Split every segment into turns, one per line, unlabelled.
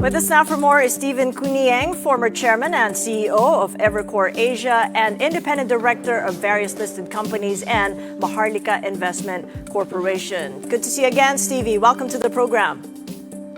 With us now for more is Cuunjieng, former chairman and CEO of Evercore Asia and independent director of various listed companies and Maharlika Investment Corporation. Good to see you again, Stevie. Welcome to the program.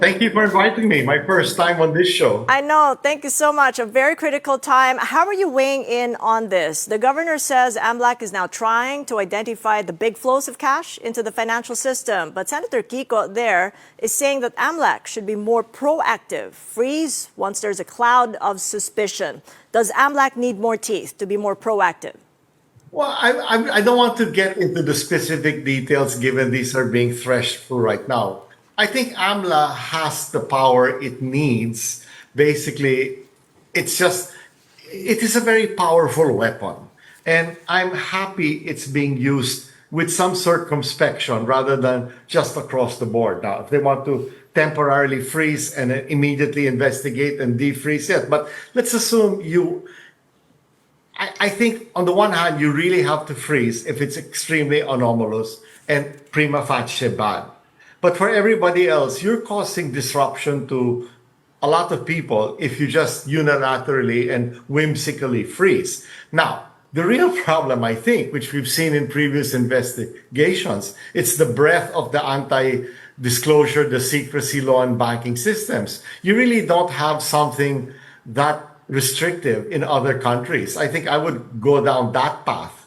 Thank you for inviting me. My first time on this show.
I know. Thank you so much. A very critical time. How are you weighing in on this? The governor says AMLAC is now trying to identify the big flows of cash into the financial system. But Senator Kiko there is saying that AMLAC should be more proactive, freeze once there's a cloud of suspicion. Does AMLAC need more teeth to be more proactive?
Well, I don't want to get into the specific details given these are being threshed through right now. I think AMLA has the power it needs. Basically, it is a very powerful weapon. And I'm happy it's being used with some circumspection rather than just across the board. Now, if they want to temporarily freeze and immediately investigate and defreeze it, but let's assume I think on the one hand, you really have to freeze if it's extremely anomalous and prima facie bad. But for everybody else, you're causing disruption to a lot of people if you just unilaterally and whimsically freeze. Now, the real problem, I think, which we've seen in previous investigations, it's the breadth of the anti-disclosure, the secrecy law in banking systems. You really don't have something that restrictive in other countries. I think I would go down that path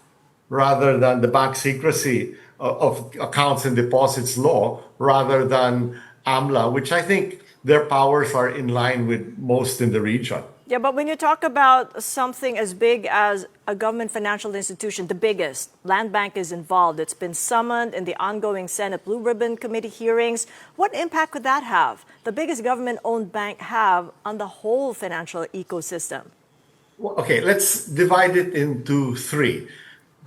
rather than the bank secrecy of accounts and deposits law rather than AMLA, which I think their powers are in line with most in the region.
Yeah, but when you talk about something as big as a government financial institution, the biggest, Land Bank is involved. It's been summoned in the ongoing Senate Blue Ribbon Committee hearings. What impact could that have, the biggest government-owned bank, have on the whole financial ecosystem?
Well, okay, let's divide it into three.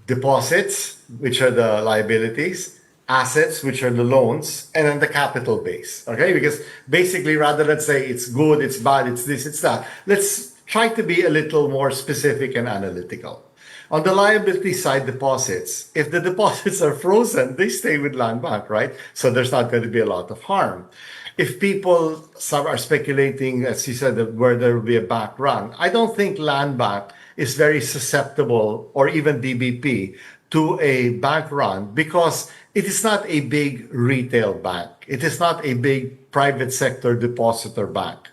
Deposits, which are the liabilities, assets, which are the loans, and then the capital base. Okay, because basically, rather than say it's good, it's bad, it's this, it's that, let's try to be a little more specific and analytical. On the liability side, deposits, if the deposits are frozen, they stay with Land Bank, right? So there's not going to be a lot of harm. If people are speculating, as you said, where there will be a bank run, I don't think Land Bank is very susceptible, or even DBP, to a bank run because it is not a big retail bank. It is not a big private sector depositor bank.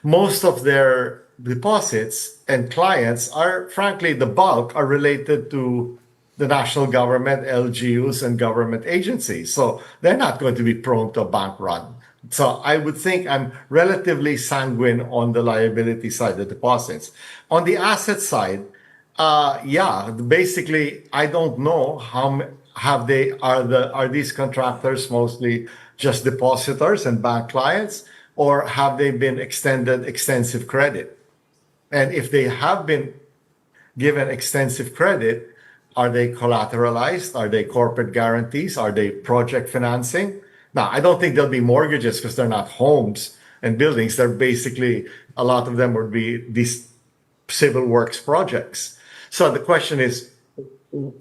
Most of their deposits and clients are, frankly, the bulk are related to the national government, LGUs, and government agencies. So they're not going to be prone to a bank run. So I would think I'm relatively sanguine on the liability side, the deposits. On the asset side, basically, I don't know how are these contractors mostly just depositors and bank clients, or have they been extended extensive credit? And if they have been given extensive credit, are they collateralized? Are they corporate guarantees? Are they project financing? Now, I don't think there'll be mortgages because they're not homes and buildings. They're basically, a lot of them would be these civil works projects. So the question is,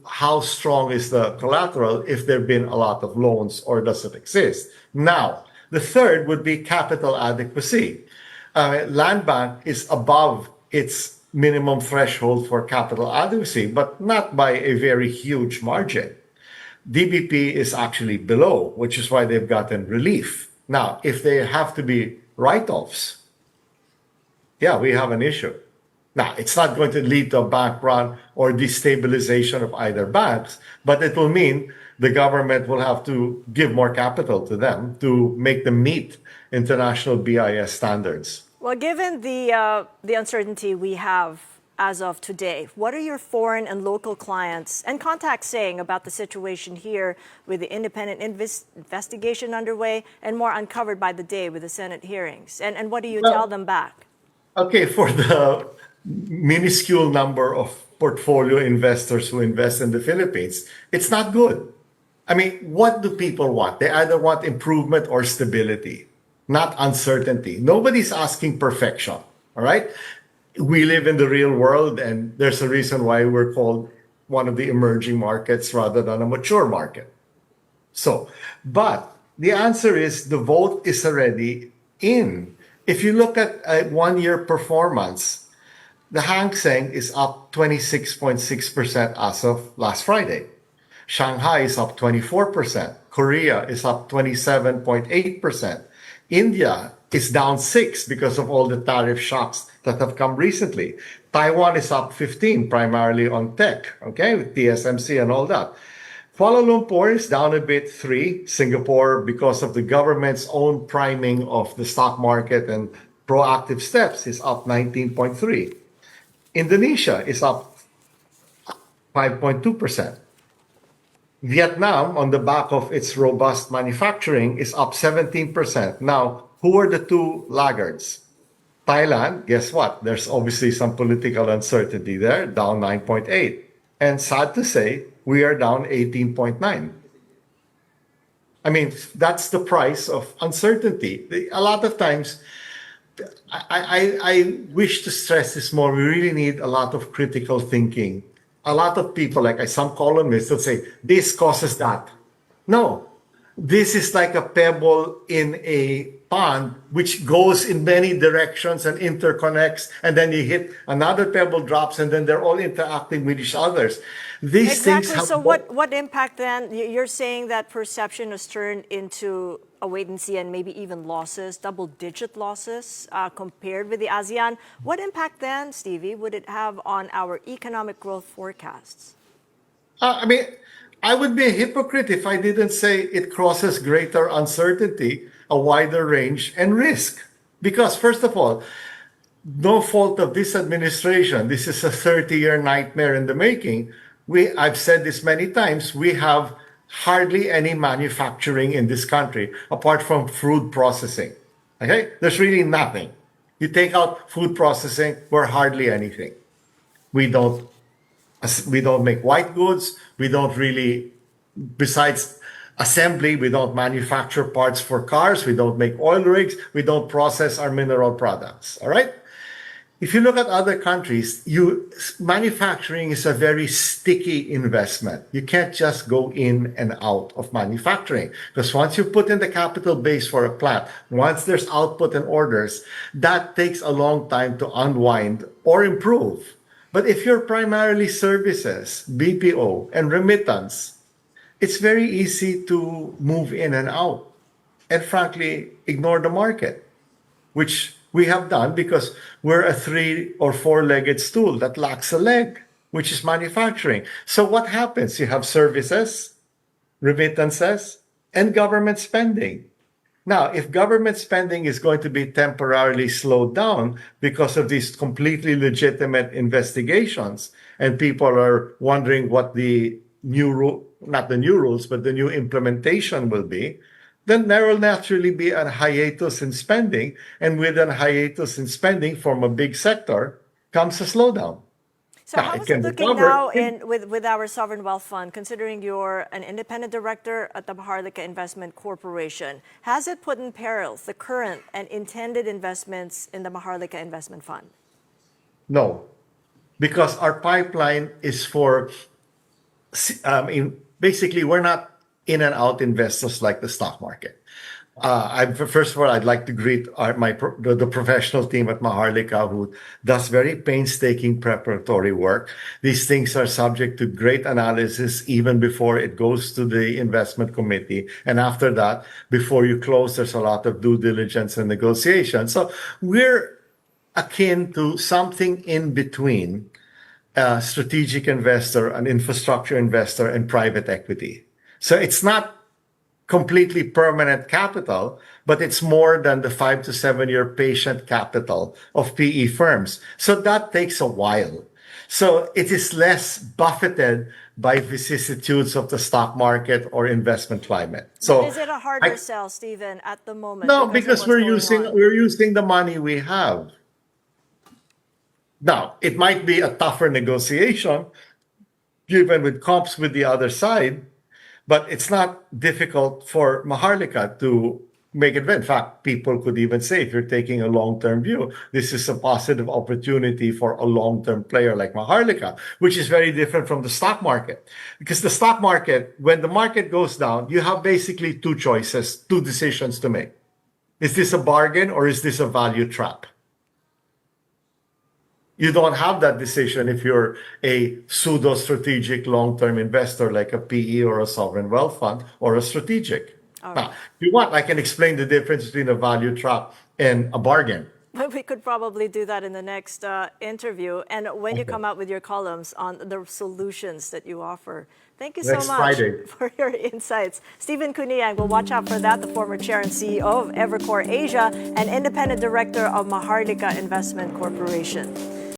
how strong is the collateral if there have been a lot of loans, or does it exist? Now, the third would be capital adequacy. Land Bank is above its minimum threshold for capital adequacy, but not by a very huge margin. DBP is actually below, which is why they've gotten relief. Now, if they have to be write-offs, we have an issue. Now, it's not going to lead to a bank run or destabilization of either banks, but it will mean the government will have to give more capital to them to make them meet international BIS standards.
Well, given the uncertainty we have as of today, what are your foreign and local clients and contacts saying about the situation here with the independent investigation underway and more uncovered by the day with the Senate hearings? And what do you tell them back?
Okay, for the minuscule number of portfolio investors who invest in the Philippines, it's not good. I mean, what do people want? They either want improvement or stability, not uncertainty. Nobody's asking perfection, all right? We live in the real world, and there's a reason why we're called one of the emerging markets rather than a mature market. So, but the answer is the vote is already in. If you look at a 1 year performance, the Hang Seng is up 26.6% as of last Friday. Shanghai is up 24%. Korea is up 27.8%. India is down 6 because of all the tariff shocks that have come recently. Taiwan is up 15, primarily on tech, okay, with TSMC and all that. Kuala Lumpur is down a bit, 3. Singapore, because of the government's own priming of the stock market and proactive steps, is up 19.3. Indonesia is up 5.2%. Vietnam, on the back of its robust manufacturing, is up 17%. Now, who are the two laggards? Thailand, guess what? There's obviously some political uncertainty there, down 9.8. And sad to say, we are down 18.9. I mean, that's the price of uncertainty. A lot of times, I wish to stress this more. We really need a lot of critical thinking. A lot of people, like some columnists, will say, this causes that. No, this is like a pebble in a pond which goes in many directions and interconnects, and then you hit another pebble drops, and then they're all interacting with each others. These things
Exactly.
have
So what impact then? You're saying that perception has turned into a wait and see and maybe even losses, double-digit losses compared with the ASEAN. What impact then, Stevie, would it have on our economic growth forecasts?
I mean, I would be a hypocrite if I didn't say it crosses greater uncertainty, a wider range, and risk. Because, first of all, no fault of this administration. This is a 30-year nightmare in the making. I've said this many times, we have hardly any manufacturing in this country apart from food processing. Okay? There's really nothing. You take out food processing, we're hardly anything. We don't make white goods. We don't really, besides assembly, we don't manufacture parts for cars. We don't make oil rigs. We don't process our mineral products. All right? If you look at other countries, manufacturing is a very sticky investment. You can't just go in and out of manufacturing, because once you put in the capital base for a plant, once there's output and orders, that takes a long time to unwind or improve. But if you're primarily services, BPO, and remittance, it's very easy to move in and out and frankly ignore the market, which we have done because we're a 3 or 4-legged stool that lacks a leg, which is manufacturing. So what happens? You have services, remittances, and government spending. Now, if government spending is going to be temporarily slowed down because of these completely legitimate investigations, and people are wondering what the not the new rules, but the new implementation will be, then there will naturally be a hiatus in spending. And with a hiatus in spending from a big sector comes a slowdown.
So
Now,
how
it
is
can
it looking
recover.
now with our sovereign wealth fund, considering you're an independent director at the Maharlika Investment Corporation? Has it put in peril the current and intended investments in the Maharlika Investment Fund?
No, because our pipeline is for, basically, we're not in and out investors like the stock market. First of all, I'd like to greet the professional team at Maharlika, who does very painstaking preparatory work. These things are subject to great analysis even before it goes to the investment committee. And after that, before you close, there's a lot of due diligence and negotiation. So we're akin to something in between a strategic investor, an infrastructure investor, and private equity. So it's not completely permanent capital, but it's more than the 5 to 7 year patient capital of PE firms. So that takes a while. So it is less buffeted by vicissitudes of the stock market or investment climate. So
Is it a harder sell, Stephen, at the moment?
No,
because
because we're using the money we have. Now, it might be a tougher negotiation given with comps with the other side, but it's not difficult for Maharlika to make it. In fact, people could even say, if you're taking a long-term view, this is a positive opportunity for a long-term player like Maharlika, which is very different from the stock market. Because the stock market, when the market goes down, you have basically two decisions to make. Is this a bargain or is this a value trap? You don't have that decision if you're a pseudo-strategic long-term investor like a PE or a sovereign wealth fund or a strategic.
All
Now,
right.
if you want, I can explain the difference between a value trap and a bargain.
But we could probably do that in the next interview. And when you
Okay.
come out with your columns on the solutions that you offer. Thank you so
Next
much
Friday.
for your insights. Stephen Cuunjieng, we'll watch out for that, the former chair and CEO of Evercore Asia and independent director of Maharlika Investment Corporation.